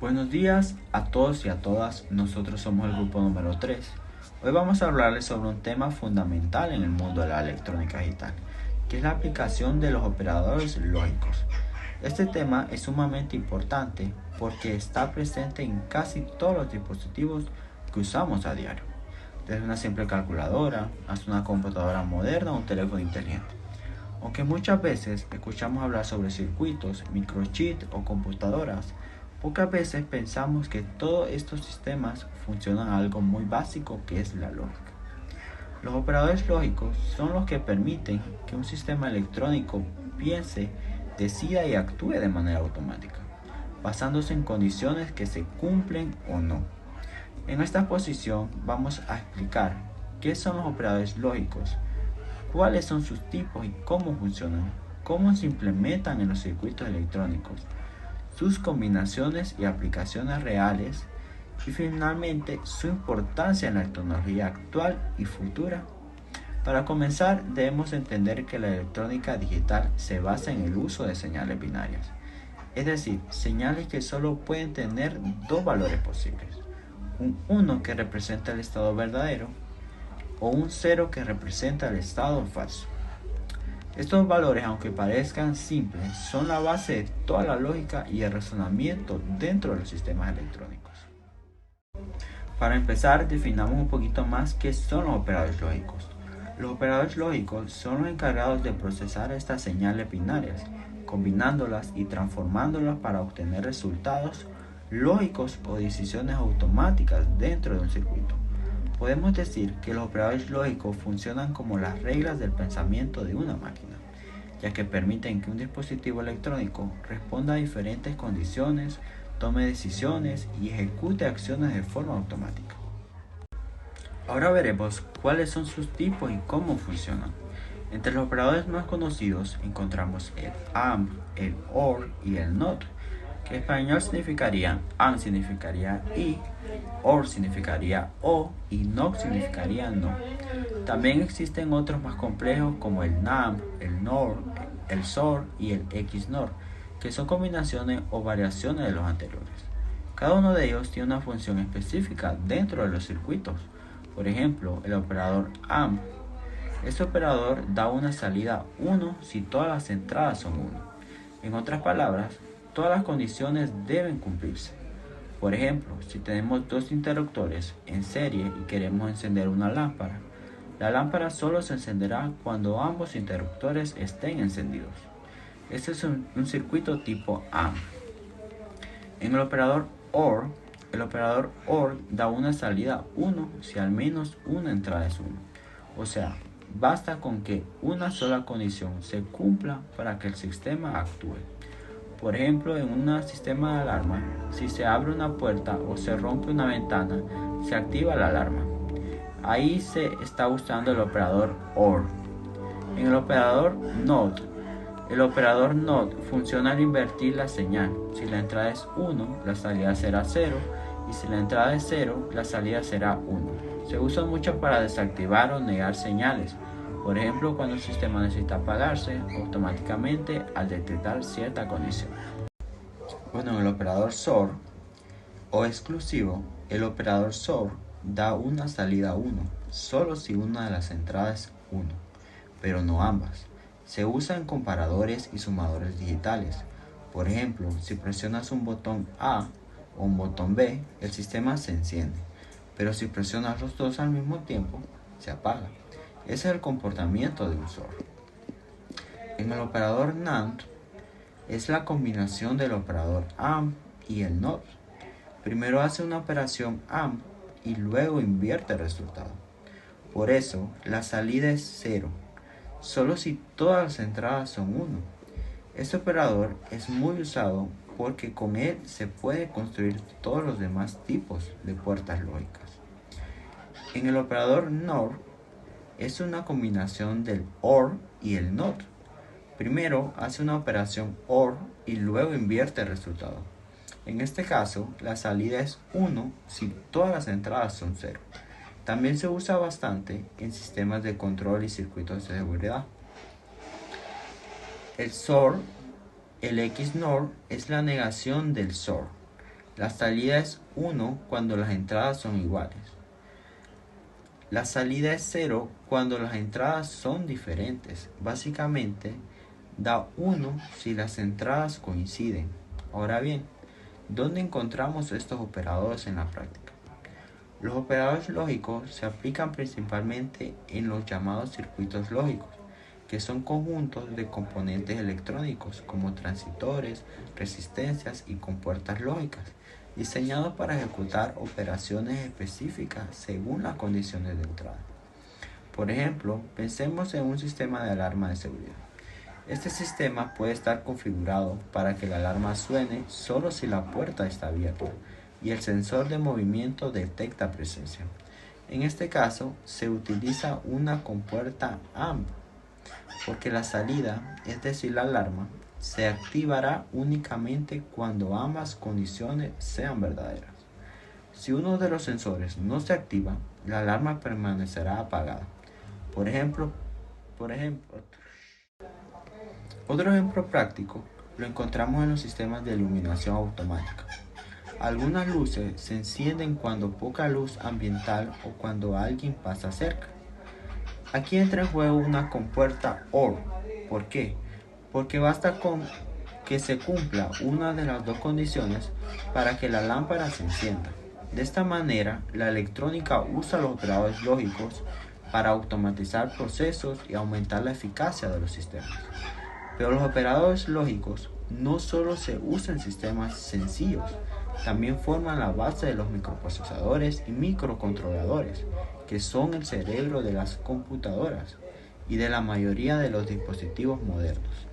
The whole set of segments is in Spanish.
Buenos días a todos y a todas, nosotros somos el grupo número 3. Hoy vamos a hablarles sobre un tema fundamental en el mundo de la electrónica digital, que es la aplicación de los operadores lógicos. Este tema es sumamente importante porque está presente en casi todos los dispositivos que usamos a diario, desde una simple calculadora hasta una computadora moderna o un teléfono inteligente. Aunque muchas veces escuchamos hablar sobre circuitos, microchips o computadoras, pocas veces pensamos que todos estos sistemas funcionan a algo muy básico que es la lógica. Los operadores lógicos son los que permiten que un sistema electrónico piense, decida y actúe de manera automática, basándose en condiciones que se cumplen o no. En esta exposición vamos a explicar qué son los operadores lógicos, cuáles son sus tipos y cómo funcionan, cómo se implementan en los circuitos electrónicos, sus combinaciones y aplicaciones reales y finalmente su importancia en la tecnología actual y futura. Para comenzar, debemos entender que la electrónica digital se basa en el uso de señales binarias, es decir, señales que solo pueden tener dos valores posibles, un 1 que representa el estado verdadero o un 0 que representa el estado falso. Estos valores, aunque parezcan simples, son la base de toda la lógica y el razonamiento dentro de los sistemas electrónicos. Para empezar, definamos un poquito más qué son los operadores lógicos. Los operadores lógicos son los encargados de procesar estas señales binarias, combinándolas y transformándolas para obtener resultados lógicos o decisiones automáticas dentro de un circuito. Podemos decir que los operadores lógicos funcionan como las reglas del pensamiento de una máquina, ya que permiten que un dispositivo electrónico responda a diferentes condiciones, tome decisiones y ejecute acciones de forma automática. Ahora veremos cuáles son sus tipos y cómo funcionan. Entre los operadores más conocidos encontramos el AND, el OR y el NOT, que en español significaría AND significaría y, OR significaría o y NOT significaría no. También existen otros más complejos como el NAND, el NOR, el SOR y el XNOR, que son combinaciones o variaciones de los anteriores. Cada uno de ellos tiene una función específica dentro de los circuitos. Por ejemplo, el operador AND. Este operador da una salida 1 si todas las entradas son 1. En otras palabras, todas las condiciones deben cumplirse. Por ejemplo, si tenemos dos interruptores en serie y queremos encender una lámpara, la lámpara solo se encenderá cuando ambos interruptores estén encendidos. Este es un circuito tipo AND. En el operador OR da una salida 1 si al menos una entrada es 1. O sea, basta con que una sola condición se cumpla para que el sistema actúe. Por ejemplo, en un sistema de alarma, si se abre una puerta o se rompe una ventana, se activa la alarma. Ahí se está usando el operador OR. En el operador NOT funciona al invertir la señal. Si la entrada es 1, la salida será 0, y si la entrada es 0, la salida será 1. Se usa mucho para desactivar o negar señales. Por ejemplo, cuando el sistema necesita apagarse automáticamente al detectar cierta condición. Bueno, en el operador SOR o exclusivo, el operador SOR da una salida 1, solo si una de las entradas es 1, pero no ambas. Se usa en comparadores y sumadores digitales. Por ejemplo, si presionas un botón A o un botón B, el sistema se enciende, pero si presionas los dos al mismo tiempo, se apaga. Ese es el comportamiento de un SOR. En el operador NAND es la combinación del operador AND y el NOT. Primero hace una operación AND y luego invierte el resultado. Por eso, la salida es 0, solo si todas las entradas son 1. Este operador es muy usado porque con él se puede construir todos los demás tipos de puertas lógicas. En el operador NOR es una combinación del OR y el NOT. Primero hace una operación OR y luego invierte el resultado. En este caso, la salida es 1 si todas las entradas son 0. También se usa bastante en sistemas de control y circuitos de seguridad. El XNOR es la negación del SOR. La salida es 1 cuando las entradas son iguales. La salida es 0 cuando las entradas son diferentes. Básicamente, da 1 si las entradas coinciden. Ahora bien, ¿dónde encontramos estos operadores en la práctica? Los operadores lógicos se aplican principalmente en los llamados circuitos lógicos, que son conjuntos de componentes electrónicos como transistores, resistencias y compuertas lógicas, diseñados para ejecutar operaciones específicas según las condiciones de entrada. Por ejemplo, pensemos en un sistema de alarma de seguridad. Este sistema puede estar configurado para que la alarma suene solo si la puerta está abierta y el sensor de movimiento detecta presencia. En este caso, se utiliza una compuerta AMP, porque la salida, es decir, la alarma, se activará únicamente cuando ambas condiciones sean verdaderas. Si uno de los sensores no se activa, la alarma permanecerá apagada. Por ejemplo, otro ejemplo práctico lo encontramos en los sistemas de iluminación automática. Algunas luces se encienden cuando poca luz ambiental o cuando alguien pasa cerca. Aquí entra en juego una compuerta OR. ¿Por qué? Porque basta con que se cumpla una de las dos condiciones para que la lámpara se encienda. De esta manera, la electrónica usa los operadores lógicos para automatizar procesos y aumentar la eficacia de los sistemas. Pero los operadores lógicos no solo se usan en sistemas sencillos, también forman la base de los microprocesadores y microcontroladores, que son el cerebro de las computadoras y de la mayoría de los dispositivos modernos.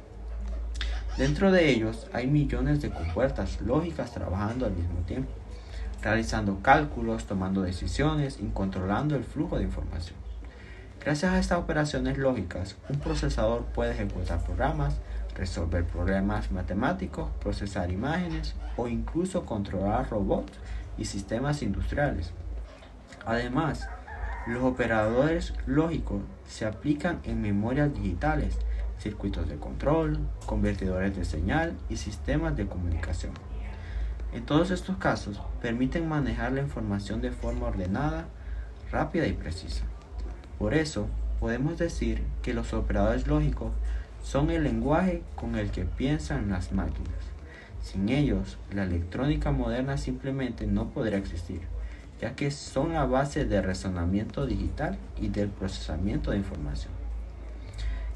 Dentro de ellos hay millones de compuertas lógicas trabajando al mismo tiempo, realizando cálculos, tomando decisiones y controlando el flujo de información. Gracias a estas operaciones lógicas, un procesador puede ejecutar programas, resolver problemas matemáticos, procesar imágenes o incluso controlar robots y sistemas industriales. Además, los operadores lógicos se aplican en memorias digitales, circuitos de control, convertidores de señal y sistemas de comunicación. En todos estos casos, permiten manejar la información de forma ordenada, rápida y precisa. Por eso, podemos decir que los operadores lógicos son el lenguaje con el que piensan las máquinas. Sin ellos, la electrónica moderna simplemente no podría existir, ya que son la base del razonamiento digital y del procesamiento de información.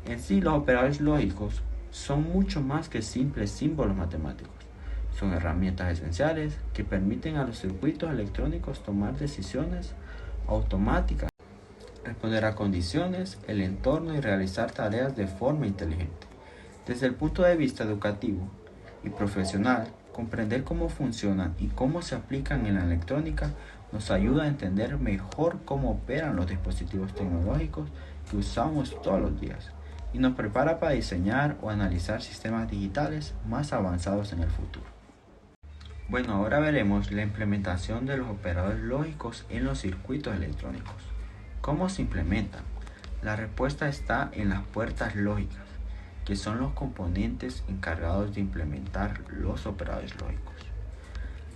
En sí, los operadores lógicos son mucho más que simples símbolos matemáticos. Son herramientas esenciales que permiten a los circuitos electrónicos tomar decisiones automáticas, responder a condiciones, el entorno y realizar tareas de forma inteligente. Desde el punto de vista educativo y profesional, comprender cómo funcionan y cómo se aplican en la electrónica nos ayuda a entender mejor cómo operan los dispositivos tecnológicos que usamos todos los días y nos prepara para diseñar o analizar sistemas digitales más avanzados en el futuro. Bueno, ahora veremos la implementación de los operadores lógicos en los circuitos electrónicos. ¿Cómo se implementan? La respuesta está en las puertas lógicas, que son los componentes encargados de implementar los operadores lógicos.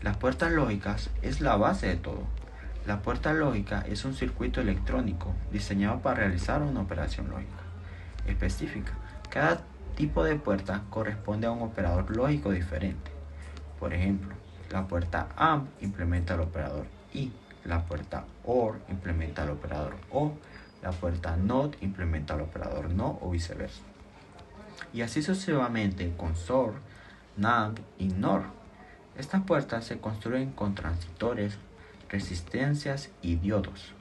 Las puertas lógicas es la base de todo. La puerta lógica es un circuito electrónico diseñado para realizar una operación lógica específica. Cada tipo de puerta corresponde a un operador lógico diferente. Por ejemplo, la puerta AND implementa el operador I, la puerta OR implementa el operador O, la puerta NOT implementa el operador NO o viceversa. Y así sucesivamente con SOR, NAND y NOR. Estas puertas se construyen con transistores, resistencias y diodos,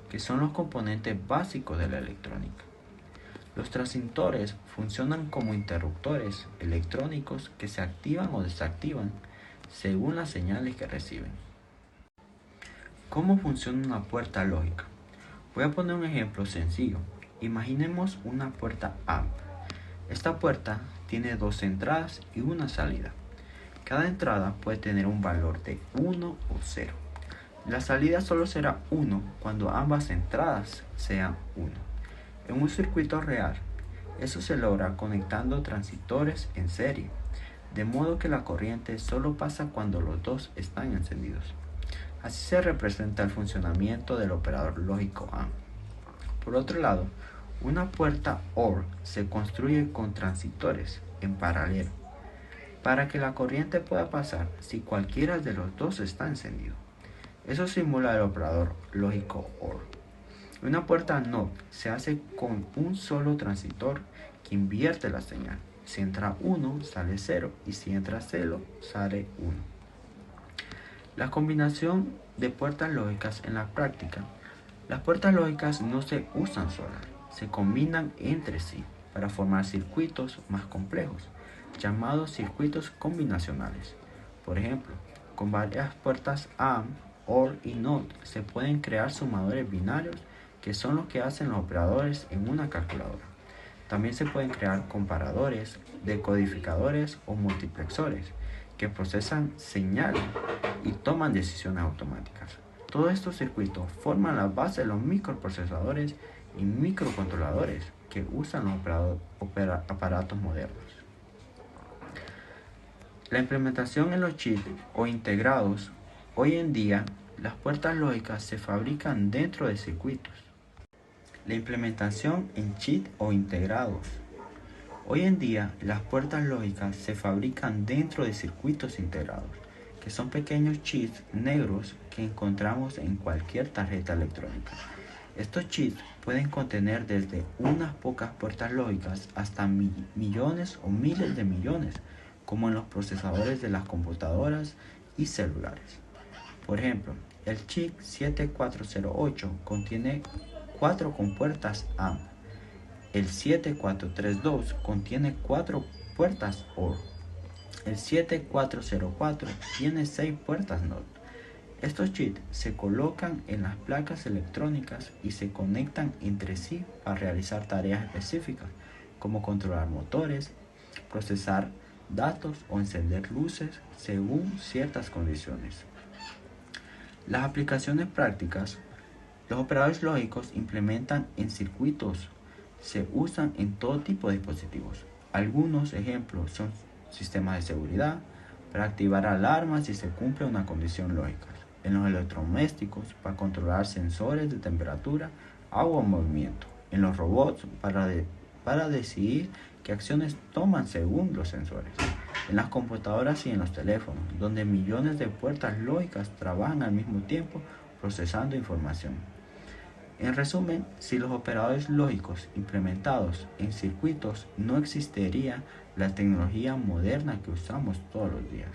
que son los componentes básicos de la electrónica. Los transistores funcionan como interruptores electrónicos que se activan o desactivan según las señales que reciben. ¿Cómo funciona una puerta lógica? Voy a poner un ejemplo sencillo. Imaginemos una puerta AMP. Esta puerta tiene dos entradas y una salida. Cada entrada puede tener un valor de 1 o 0. La salida solo será 1 cuando ambas entradas sean 1. En un circuito real, eso se logra conectando transistores en serie. de modo que la corriente solo pasa cuando los dos están encendidos. Así se representa el funcionamiento del operador lógico AND. Por otro lado, una puerta OR se construye con transistores en paralelo para que la corriente pueda pasar si cualquiera de los dos está encendido. Eso simula el operador lógico OR. Una puerta NOT se hace con un solo transistor que invierte la señal. Si entra 1, sale 0, y si entra 0, sale 1. La combinación de puertas lógicas en la práctica. Las puertas lógicas no se usan solas, se combinan entre sí para formar circuitos más complejos, llamados circuitos combinacionales. Por ejemplo, con varias puertas AND, OR y NOT se pueden crear sumadores binarios que son los que hacen los operadores en una calculadora. También se pueden crear comparadores, decodificadores o multiplexores que procesan señales y toman decisiones automáticas. Todos estos circuitos forman la base de los microprocesadores y microcontroladores que usan los aparatos modernos. La implementación en los chips o integrados. Hoy en día, las puertas lógicas se fabrican dentro de circuitos. La implementación en chips o integrados. Hoy en día, las puertas lógicas se fabrican dentro de circuitos integrados, que son pequeños chips negros que encontramos en cualquier tarjeta electrónica. Estos chips pueden contener desde unas pocas puertas lógicas hasta millones o miles de millones, como en los procesadores de las computadoras y celulares. Por ejemplo, el chip 7408 contiene 4 compuertas AND. El 7432 contiene 4 puertas OR. El 7404 tiene 6 puertas NOT. Estos chips se colocan en las placas electrónicas y se conectan entre sí para realizar tareas específicas, como controlar motores, procesar datos o encender luces según ciertas condiciones. Las aplicaciones prácticas. Los operadores lógicos implementan en circuitos. Se usan en todo tipo de dispositivos. Algunos ejemplos son sistemas de seguridad, para activar alarmas si se cumple una condición lógica. En los electrodomésticos, para controlar sensores de temperatura, agua o movimiento. En los robots, para decidir qué acciones toman según los sensores. En las computadoras y en los teléfonos, donde millones de puertas lógicas trabajan al mismo tiempo procesando información. En resumen, si los operadores lógicos implementados en circuitos, no existiría la tecnología moderna que usamos todos los días.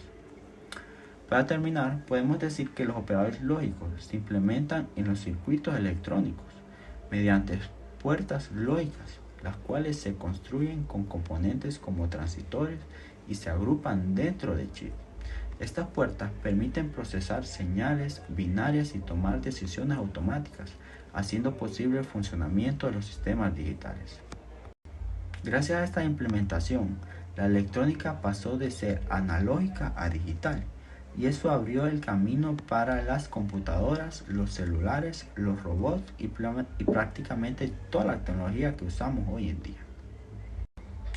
Para terminar, podemos decir que los operadores lógicos se implementan en los circuitos electrónicos mediante puertas lógicas, las cuales se construyen con componentes como transistores y se agrupan dentro de chips. Estas puertas permiten procesar señales binarias y tomar decisiones automáticas, haciendo posible el funcionamiento de los sistemas digitales. Gracias a esta implementación, la electrónica pasó de ser analógica a digital, y eso abrió el camino para las computadoras, los celulares, los robots y prácticamente toda la tecnología que usamos hoy en día.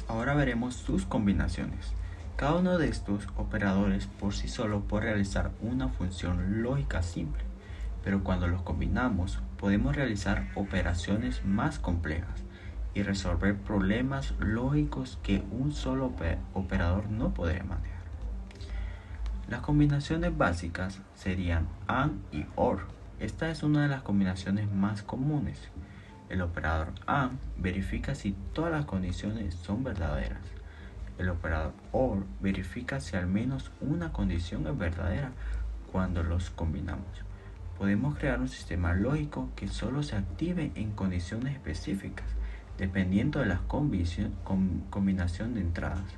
Ahora veremos sus combinaciones. Cada uno de estos operadores por sí solo puede realizar una función lógica simple, pero cuando los combinamos podemos realizar operaciones más complejas y resolver problemas lógicos que un solo operador no podría manejar. Las combinaciones básicas serían AND y OR. Esta es una de las combinaciones más comunes. El operador AND verifica si todas las condiciones son verdaderas. El operador OR verifica si al menos una condición es verdadera cuando los combinamos. Podemos crear un sistema lógico que solo se active en condiciones específicas, dependiendo de la combinación de entradas.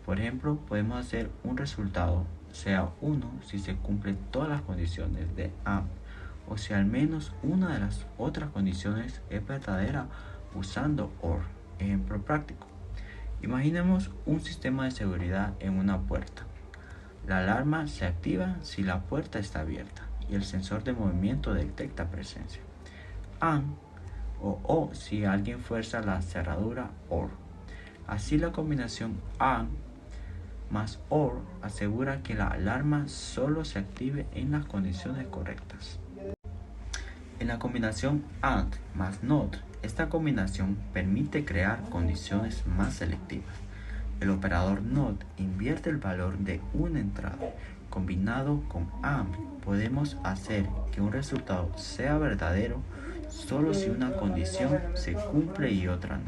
Por ejemplo, podemos hacer un resultado sea 1 si se cumplen todas las condiciones de AND, o si al menos una de las otras condiciones es verdadera usando OR. Ejemplo práctico. Imaginemos un sistema de seguridad en una puerta. La alarma se activa si la puerta está abierta y el sensor de movimiento detecta presencia. AND o si alguien fuerza la cerradura OR. Así la combinación AND más OR asegura que la alarma solo se active en las condiciones correctas. En la combinación AND más NOT, esta combinación permite crear condiciones más selectivas. El operador NOT invierte el valor de una entrada. Combinado con AND, podemos hacer que un resultado sea verdadero solo si una condición se cumple y otra no.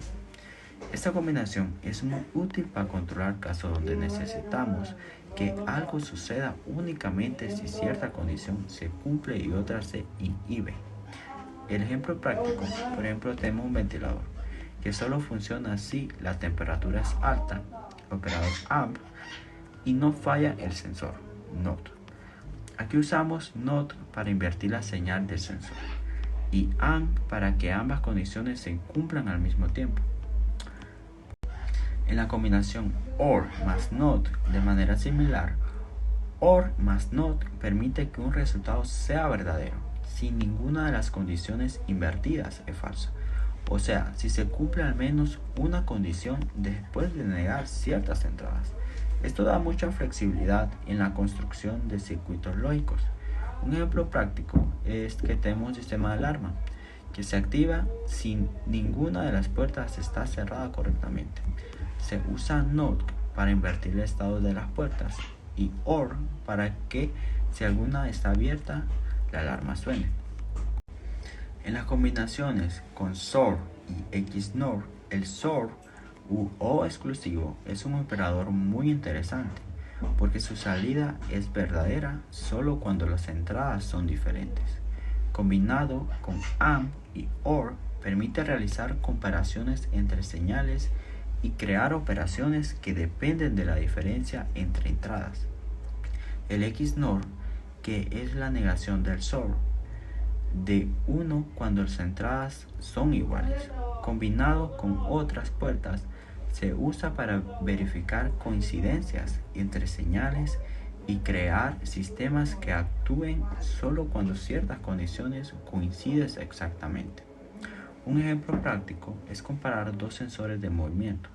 Esta combinación es muy útil para controlar casos donde necesitamos que algo suceda únicamente si cierta condición se cumple y otra se inhibe. El ejemplo práctico, por ejemplo, tenemos un ventilador que solo funciona si la temperatura es alta, operador AMP, y no falla el sensor, NOT. Aquí usamos NOT para invertir la señal del sensor y AND para que ambas condiciones se cumplan al mismo tiempo. En la combinación OR más NOT, de manera similar, OR más NOT permite que un resultado sea verdadero si ninguna de las condiciones invertidas es falsa. O sea, si se cumple al menos una condición después de negar ciertas entradas. Esto da mucha flexibilidad en la construcción de circuitos lógicos. Un ejemplo práctico es que tenemos un sistema de alarma que se activa si ninguna de las puertas está cerrada correctamente. Se usa NOT para invertir el estado de las puertas y OR para que si alguna está abierta, la alarma suene. En las combinaciones con SOR y XNOR, el SOR u O exclusivo es un operador muy interesante porque su salida es verdadera solo cuando las entradas son diferentes. Combinado con AND y OR permite realizar comparaciones entre señales y crear operaciones que dependen de la diferencia entre entradas. El XNOR, que es la negación del SOR, de 1 cuando las entradas son iguales, combinado con otras puertas, se usa para verificar coincidencias entre señales y crear sistemas que actúen solo cuando ciertas condiciones coinciden exactamente. Un ejemplo práctico es comparar dos sensores de movimiento.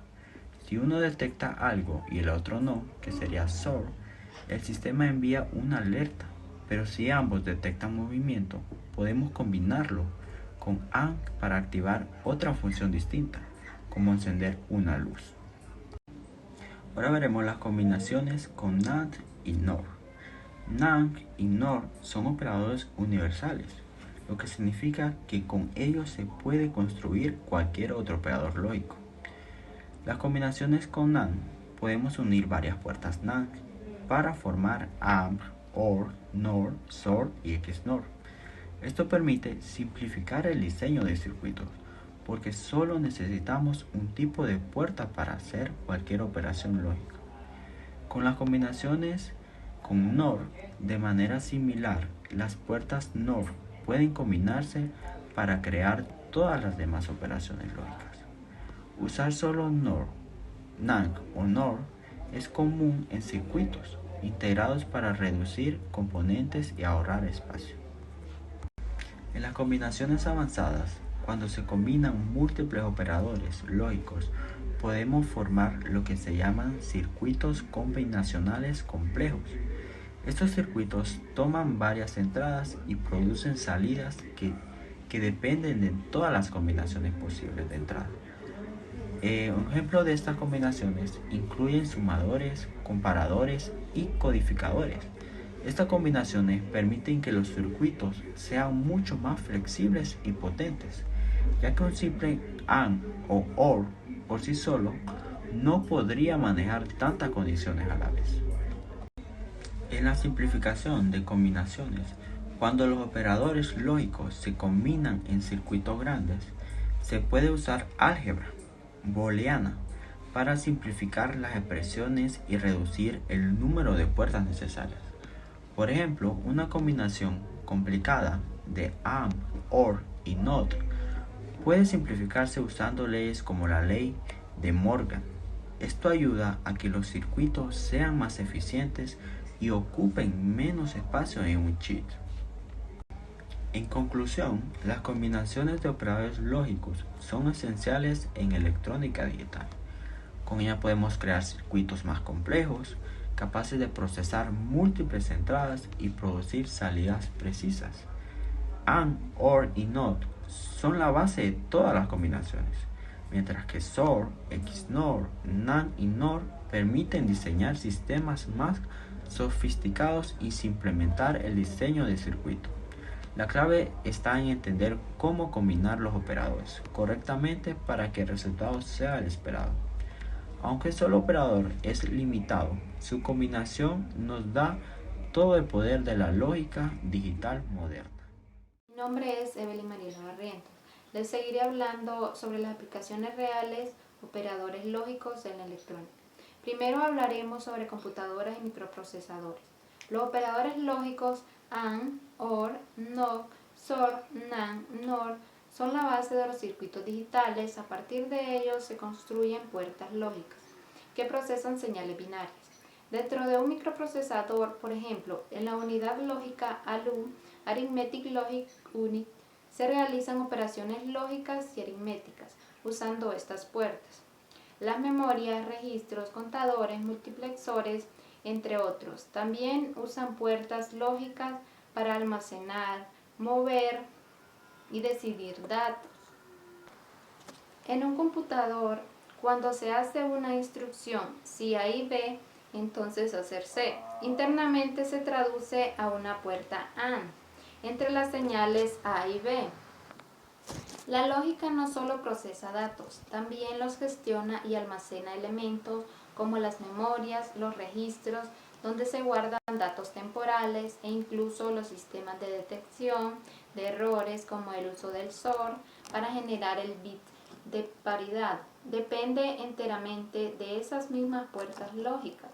Si uno detecta algo y el otro no, que sería SOR, el sistema envía una alerta, pero si ambos detectan movimiento, podemos combinarlo con AND para activar otra función distinta, como encender una luz. Ahora veremos las combinaciones con NAND y NOR. NAND y NOR son operadores universales, lo que significa que con ellos se puede construir cualquier otro operador lógico. Las combinaciones con NAND podemos unir varias puertas NAND para formar AND, OR, NOR, SOR y XNOR. Esto permite simplificar el diseño de circuitos porque solo necesitamos un tipo de puerta para hacer cualquier operación lógica. Con las combinaciones con NOR, de manera similar, las puertas NOR pueden combinarse para crear todas las demás operaciones lógicas. Usar solo NOR, NAND o NOR es común en circuitos integrados para reducir componentes y ahorrar espacio. En las combinaciones avanzadas, cuando se combinan múltiples operadores lógicos, podemos formar lo que se llaman circuitos combinacionales complejos. Estos circuitos toman varias entradas y producen salidas que dependen de todas las combinaciones posibles de entrada. Un ejemplo de estas combinaciones incluyen sumadores, comparadores y codificadores. Estas combinaciones permiten que los circuitos sean mucho más flexibles y potentes, ya que un simple AND o OR por sí solo no podría manejar tantas condiciones a la vez. En la simplificación de combinaciones, cuando los operadores lógicos se combinan en circuitos grandes, se puede usar álgebra booleana para simplificar las expresiones y reducir el número de puertas necesarias. Por ejemplo, una combinación complicada de AND, OR y NOT puede simplificarse usando leyes como la ley de Morgan. Esto ayuda a que los circuitos sean más eficientes y ocupen menos espacio en un chip. En conclusión, las combinaciones de operadores lógicos son esenciales en electrónica digital. Con ella podemos crear circuitos más complejos, capaces de procesar múltiples entradas y producir salidas precisas. AND, OR y NOT son la base de todas las combinaciones, mientras que XOR, XNOR, NAND y NOR permiten diseñar sistemas más sofisticados y implementar el diseño de circuito. La clave está en entender cómo combinar los operadores correctamente para que el resultado sea el esperado. Aunque el solo operador es limitado, su combinación nos da todo el poder de la lógica digital moderna. Mi nombre es Evelyn Mariela Barrientos. Les seguiré hablando sobre las aplicaciones reales, operadores lógicos en la electrónica. Primero hablaremos sobre computadoras y microprocesadores. Los operadores lógicos AND, OR, NOT, XOR, NAND, NOR son la base de los circuitos digitales. A partir de ellos se construyen puertas lógicas que procesan señales binarias. Dentro de un microprocesador, por ejemplo, en la unidad lógica ALU, Arithmetic Logic Unit, se realizan operaciones lógicas y aritméticas usando estas puertas. Las memorias, registros, contadores, multiplexores, entre otros, también usan puertas lógicas para almacenar, mover y decidir datos. En un computador, cuando se hace una instrucción si A y B, entonces hacer C. Internamente se traduce a una puerta AND entre las señales A y B. La lógica no solo procesa datos, también los gestiona y almacena elementos como las memorias, los registros, donde se guardan datos temporales e incluso los sistemas de detección de errores como el uso del XOR para generar el bit de paridad. Depende enteramente de esas mismas puertas lógicas.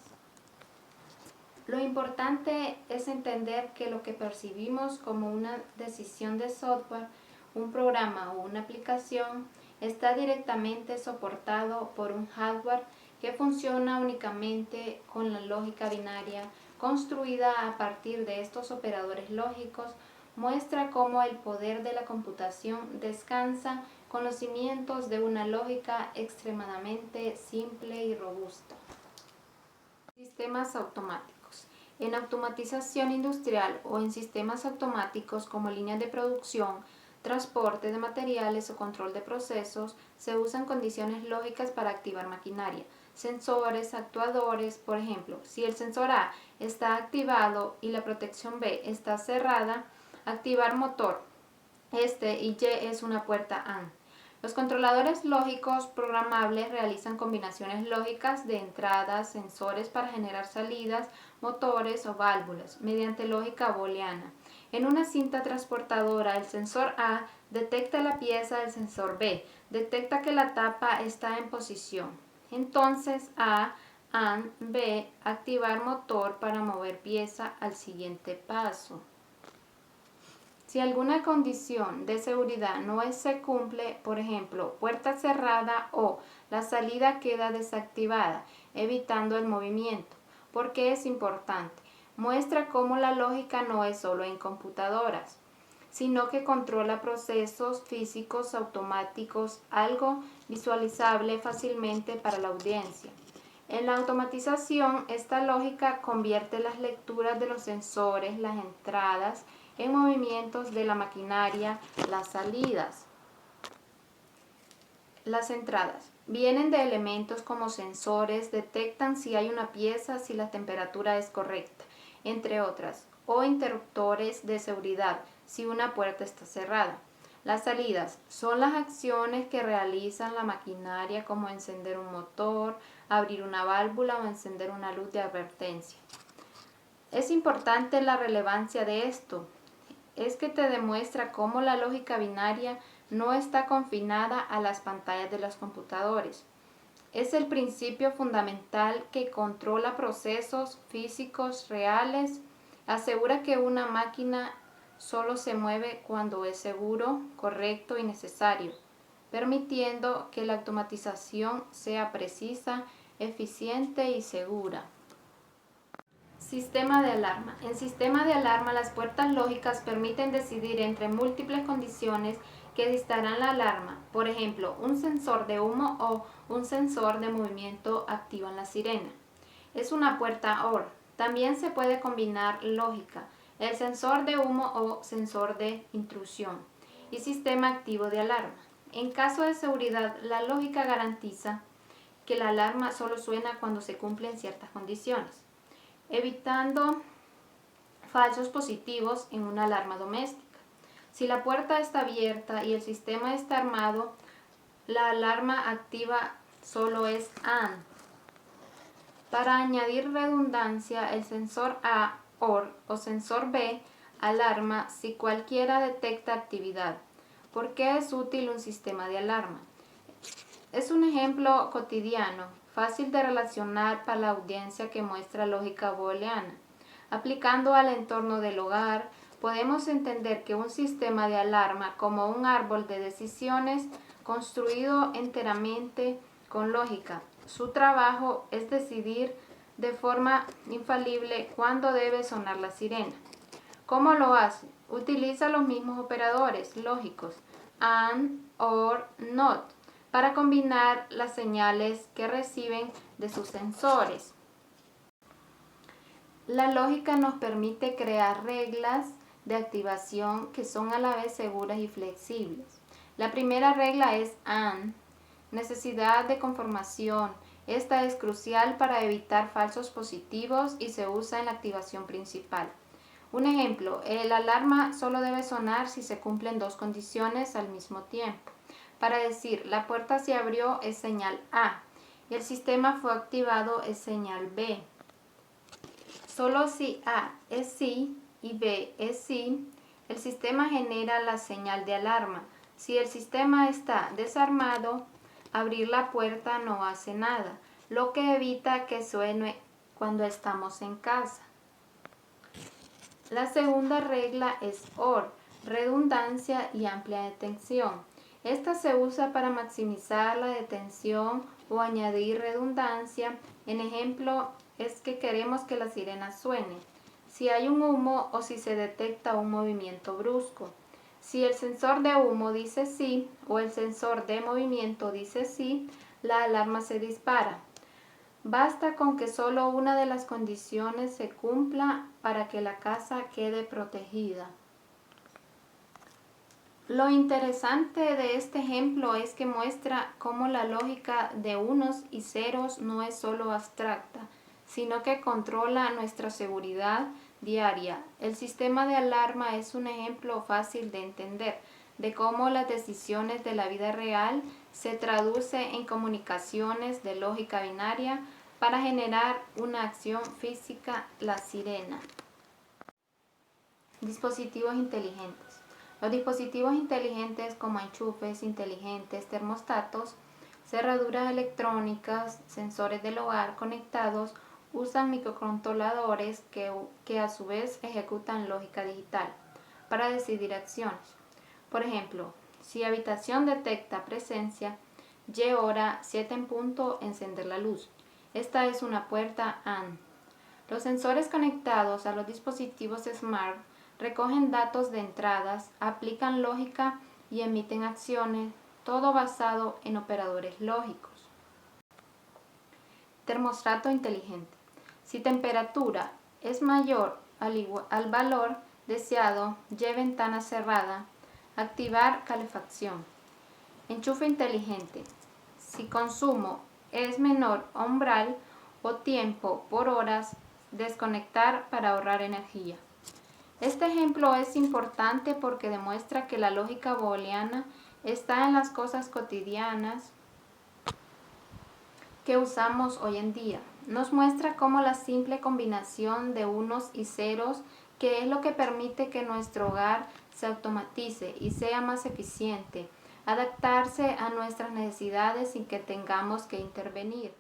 Lo importante es entender que lo que percibimos como una decisión de software, un programa o una aplicación, está directamente soportado por un hardware que funciona únicamente con la lógica binaria construida a partir de estos operadores lógicos. Muestra cómo el poder de la computación descansa con los cimientos de una lógica extremadamente simple y robusta. Sistemas automáticos. En automatización industrial o en sistemas automáticos como líneas de producción, transporte de materiales o control de procesos, se usan condiciones lógicas para activar maquinaria. Sensores, actuadores, por ejemplo, si el sensor A está activado y la protección B está cerrada, activar motor. Este y Y es una puerta AND. Los controladores lógicos programables realizan combinaciones lógicas de entradas, sensores para generar salidas, motores o válvulas, mediante lógica booleana. En una cinta transportadora, el sensor A detecta la pieza del sensor B, detecta que la tapa está en posición. Entonces A, AND, B, activar motor para mover pieza al siguiente paso. Si alguna condición de seguridad no se cumple, por ejemplo, puerta cerrada o la salida queda desactivada, evitando el movimiento. ¿Por qué es importante? Muestra cómo la lógica no es solo en computadoras, sino que controla procesos físicos automáticos, algo visualizable fácilmente para la audiencia. En la automatización, esta lógica convierte las lecturas de los sensores, las entradas, en movimientos de la maquinaria, las salidas. Las entradas vienen de elementos como sensores, detectan si hay una pieza, si la temperatura es correcta, entre otras, o interruptores de seguridad, si una puerta está cerrada. Las salidas son las acciones que realizan la maquinaria como encender un motor, abrir una válvula o encender una luz de advertencia. Es importante la relevancia de esto. Es que te demuestra cómo la lógica binaria no está confinada a las pantallas de los computadores. Es el principio fundamental que controla procesos físicos reales, asegura que una máquina solo se mueve cuando es seguro, correcto y necesario, permitiendo que la automatización sea precisa, eficiente y segura. Sistema de alarma. En sistema de alarma, las puertas lógicas permiten decidir entre múltiples condiciones que distarán la alarma. Por ejemplo, un sensor de humo o un sensor de movimiento activan la sirena. Es una puerta OR. También se puede combinar lógica, el sensor de humo o sensor de intrusión y sistema activo de alarma. En caso de seguridad, la lógica garantiza que la alarma solo suena cuando se cumplen ciertas condiciones, evitando falsos positivos en una alarma doméstica. Si la puerta está abierta y el sistema está armado, la alarma activa solo es AND. Para añadir redundancia, el sensor A, OR o sensor B alarma si cualquiera detecta actividad. ¿Por qué es útil un sistema de alarma? Es un ejemplo cotidiano, fácil de relacionar para la audiencia que muestra lógica booleana. Aplicando al entorno del hogar, podemos entender que un sistema de alarma como un árbol de decisiones construido enteramente con lógica. Su trabajo es decidir de forma infalible cuándo debe sonar la sirena. ¿Cómo lo hace? Utiliza los mismos operadores lógicos, AND, OR, NOT, para combinar las señales que reciben de sus sensores. La lógica nos permite crear reglas de activación que son a la vez seguras y flexibles. La primera regla es AND, necesidad de conformación. Esta es crucial para evitar falsos positivos y se usa en la activación principal. Un ejemplo, el alarma solo debe sonar si se cumplen dos condiciones al mismo tiempo. Para decir la puerta se abrió es señal A y el sistema fue activado es señal B. Solo si A es sí y B es sí, el sistema genera la señal de alarma. Si el sistema está desarmado, abrir la puerta no hace nada, lo que evita que suene cuando estamos en casa. La segunda regla es OR, redundancia y amplia detención. Esta se usa para maximizar la detención o añadir redundancia. En ejemplo, es que queremos que la sirena suene, si hay un humo o si se detecta un movimiento brusco. Si el sensor de humo dice sí o el sensor de movimiento dice sí, la alarma se dispara. Basta con que solo una de las condiciones se cumpla para que la casa quede protegida. Lo interesante de este ejemplo es que muestra cómo la lógica de unos y ceros no es solo abstracta, sino que controla nuestra seguridad diaria. El sistema de alarma es un ejemplo fácil de entender de cómo las decisiones de la vida real se traducen en comunicaciones de lógica binaria para generar una acción física, la sirena. Dispositivos inteligentes. Los dispositivos inteligentes como enchufes inteligentes, termostatos, cerraduras electrónicas, sensores del hogar conectados usan microcontroladores que a su vez ejecutan lógica digital para decidir acciones. Por ejemplo, si habitación detecta presencia, Y hora 7 en punto, encender la luz. Esta es una puerta AND. Los sensores conectados a los dispositivos Smart recogen datos de entradas, aplican lógica y emiten acciones, todo basado en operadores lógicos. Termostato inteligente. Si temperatura es mayor al valor deseado, Y ventana cerrada, activar calefacción. Enchufe inteligente. Si consumo es menor a umbral o tiempo por horas, desconectar para ahorrar energía. Este ejemplo es importante porque demuestra que la lógica booleana está en las cosas cotidianas que usamos hoy en día. Nos muestra cómo la simple combinación de unos y ceros, que es lo que permite que nuestro hogar se automatice y sea más eficiente, adaptarse a nuestras necesidades sin que tengamos que intervenir.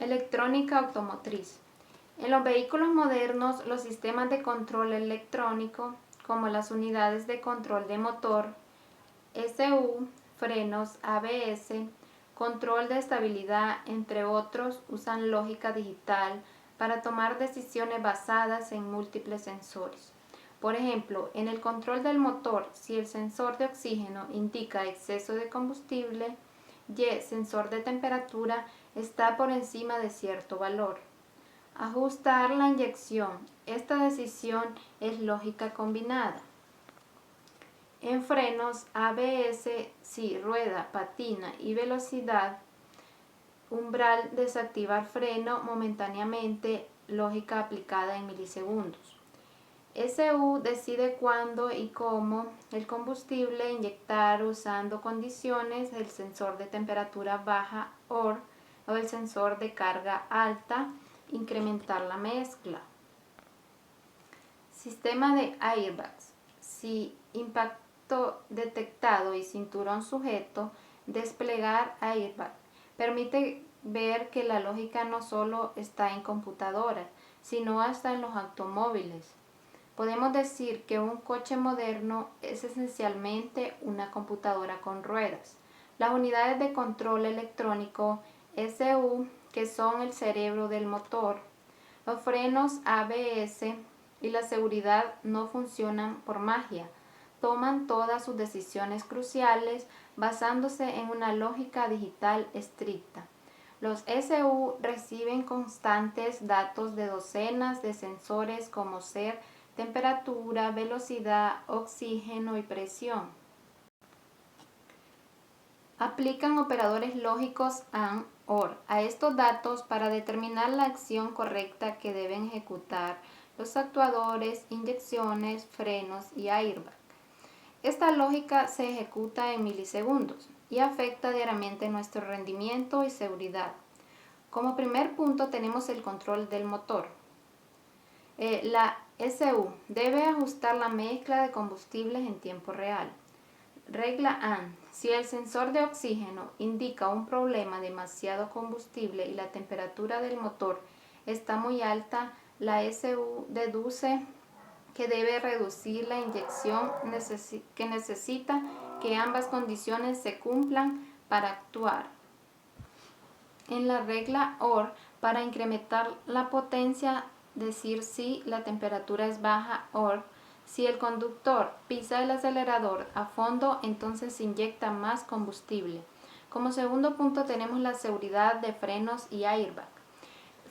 Electrónica automotriz. En los vehículos modernos, los sistemas de control electrónico, como las unidades de control de motor, ECU, frenos, ABS, control de estabilidad, entre otros, usan lógica digital para tomar decisiones basadas en múltiples sensores. Por ejemplo, en el control del motor, si el sensor de oxígeno indica exceso de combustible y el sensor de temperatura está por encima de cierto valor. Ajustar la inyección. Esta decisión es lógica combinada. En frenos ABS, si rueda, patina y velocidad, umbral desactivar freno momentáneamente, lógica aplicada en milisegundos. SU decide cuándo y cómo el combustible inyectar usando condiciones del sensor de temperatura baja o el sensor de carga alta, incrementar la mezcla. Sistema de airbags. Si impacto detectado y cinturón sujeto, desplegar airbag. Permite ver que la lógica no solo está en computadoras, sino hasta en los automóviles. Podemos decir que un coche moderno es esencialmente una computadora con ruedas. Las unidades de control electrónico SU, que son el cerebro del motor, los frenos ABS y la seguridad no funcionan por magia. Toman todas sus decisiones cruciales basándose en una lógica digital estricta. Los SU reciben constantes datos de docenas de sensores como ser temperatura, velocidad, oxígeno y presión. Aplican operadores lógicos AND, OR a estos datos para determinar la acción correcta que deben ejecutar los actuadores, inyecciones, frenos y airbag. Esta lógica se ejecuta en milisegundos y afecta diariamente nuestro rendimiento y seguridad. Como primer punto tenemos el control del motor. La SU debe ajustar la mezcla de combustibles en tiempo real. Regla AND. Si el sensor de oxígeno indica un problema demasiado combustible y la temperatura del motor está muy alta, la SU deduce que debe reducir la inyección que necesita que ambas condiciones se cumplan para actuar. En la regla OR, para incrementar la potencia, decir si la temperatura es baja OR, si el conductor pisa el acelerador a fondo, entonces se inyecta más combustible. Como segundo punto tenemos la seguridad de frenos y airbag.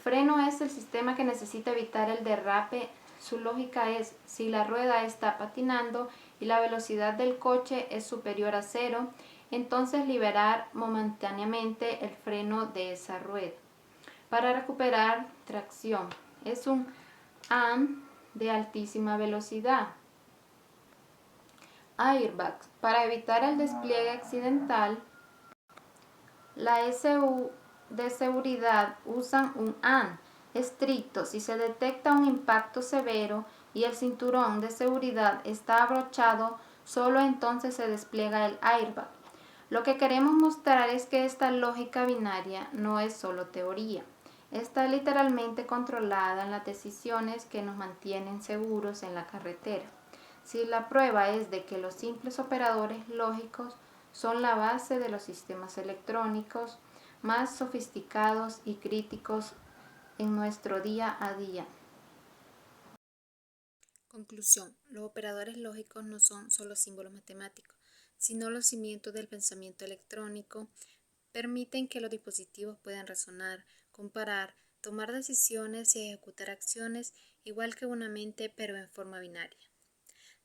Freno es el sistema que necesita evitar el derrape. Su lógica es, si la rueda está patinando y la velocidad del coche es superior a 0, entonces liberar momentáneamente el freno de esa rueda. Para recuperar tracción, es un AND de altísima velocidad. Airbags. Para evitar el despliegue accidental, la SU de seguridad usan un AND estricto. Si se detecta un impacto severo y el cinturón de seguridad está abrochado, solo entonces se despliega el airbag. Lo que queremos mostrar es que esta lógica binaria no es solo teoría. Está literalmente controlada en las decisiones que nos mantienen seguros en la carretera. Si la prueba es de que los simples operadores lógicos son la base de los sistemas electrónicos más sofisticados y críticos en nuestro día a día. Conclusión. Los operadores lógicos no son solo símbolos matemáticos, sino los cimientos del pensamiento electrónico. Permiten que los dispositivos puedan razonar, comparar, tomar decisiones y ejecutar acciones igual que una mente, pero en forma binaria.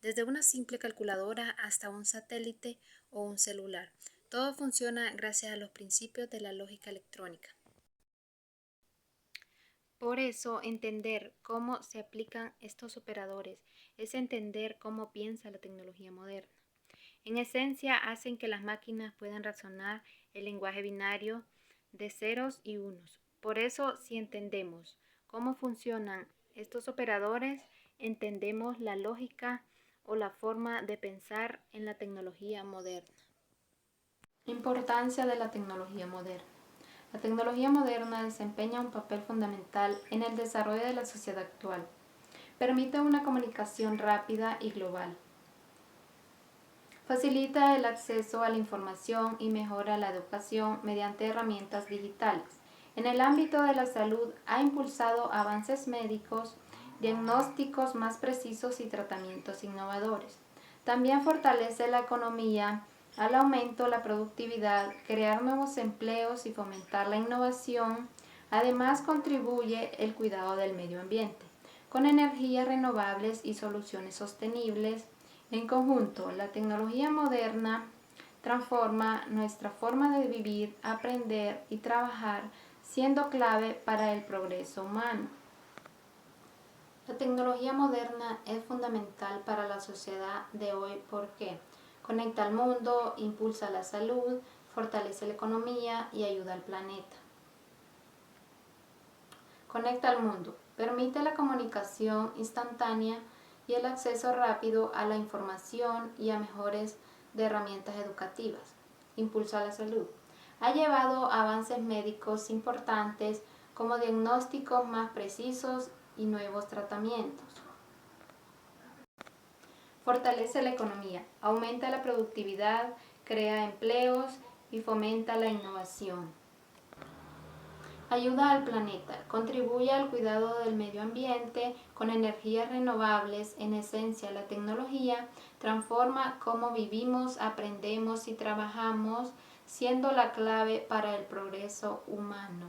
Desde una simple calculadora hasta un satélite o un celular, todo funciona gracias a los principios de la lógica electrónica. Por eso, entender cómo se aplican estos operadores es entender cómo piensa la tecnología moderna. En esencia, hacen que las máquinas puedan razonar el lenguaje binario de ceros y unos. Por eso, si entendemos cómo funcionan estos operadores, entendemos la lógica o la forma de pensar en la tecnología moderna. Importancia de la tecnología moderna. La tecnología moderna desempeña un papel fundamental en el desarrollo de la sociedad actual. Permite una comunicación rápida y global. Facilita el acceso a la información y mejora la educación mediante herramientas digitales. En el ámbito de la salud ha impulsado avances médicos, diagnósticos más precisos y tratamientos innovadores. También fortalece la economía al aumento la productividad, crear nuevos empleos y fomentar la innovación. Además, contribuye el cuidado del medio ambiente, con energías renovables y soluciones sostenibles. En conjunto, la tecnología moderna transforma nuestra forma de vivir, aprender y trabajar, siendo clave para el progreso humano. La tecnología moderna es fundamental para la sociedad de hoy porque conecta al mundo, impulsa la salud, fortalece la economía y ayuda al planeta. Conecta al mundo, permite la comunicación instantánea y el acceso rápido a la información y a mejores de herramientas educativas. Impulsa la salud. Ha llevado a avances médicos importantes como diagnósticos más precisos y nuevos tratamientos. Fortalece la economía, aumenta la productividad, crea empleos y fomenta la innovación. Ayuda al planeta, contribuye al cuidado del medio ambiente con energías renovables. En esencia, la tecnología transforma cómo vivimos, aprendemos y trabajamos, siendo la clave para el progreso humano.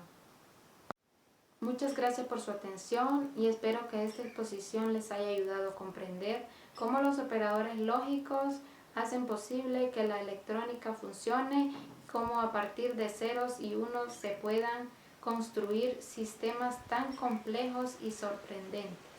Muchas gracias por su atención y espero que esta exposición les haya ayudado a comprender cómo los operadores lógicos hacen posible que la electrónica funcione, cómo a partir de ceros y unos se puedan construir sistemas tan complejos y sorprendentes.